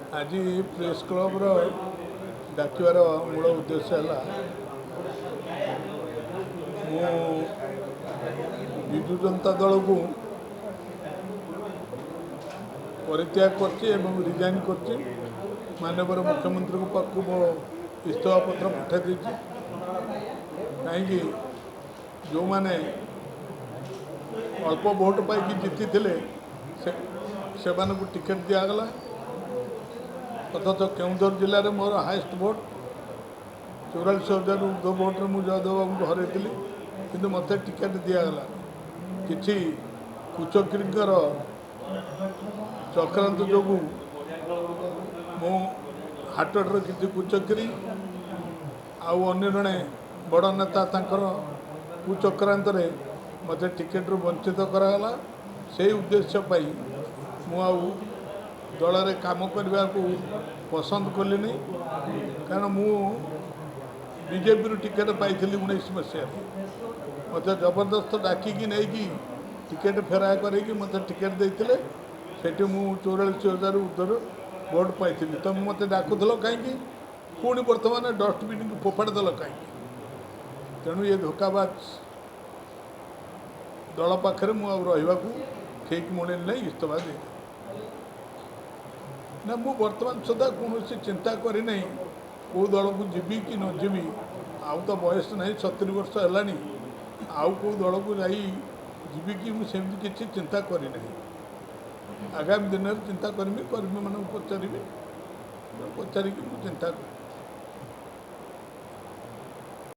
आज press club डाकिबार मूल उद्देश्य है विजु जनता दल को परित्याग कर रिजाइन कर माननीय मुख्यमंत्री पाक मो इस्तीफा पत्र पठाई कहीं जो मैंने अल्प भोट पाई जीति से टिकेट दिगला अथच केन्दुझर जिले में मोर हाएस्ट भोट 44,000 ऊर्ध्व भोट्रे मुझे जयदेव हर कि मत टिकेट दिगला कि कुचक्रीकर चक्रांत जो मो हाटर किसी कुचक्री आउ अन्य जड़े बड़ नेता कुचक्रांत मत टिकेट वंचित कराला से उद्देश्य मु दल में काम करने को पसंद कली कारण मु बीजेपी टिकेट पाई 19 मसीह मत जबरदस्त डाकिकी नहीं टिकेट फेराए कर मत टिकेट देते से 44,000 ऊर्धर भोट पाई तुम मत डाकुल कहीं पुणी बर्तमान डस्टबिन को फोपाड़ देल कहीं तेणु ये धोखाबाज दल पाखे मुझा ठीक मुड़े नहीं इस्तीफा दे ना मु वर्तमान सुधा कौन चिंता करना कौ दल को जीवी कि न जीवी आउ तो बयस नहीं 70 वर्ष है आउ कौ दल को जीवी कि मुझे किसी चिंता करना आगामी दिन में चिंता करमी कर्मी मान पचारि पचारिकी चिंता कर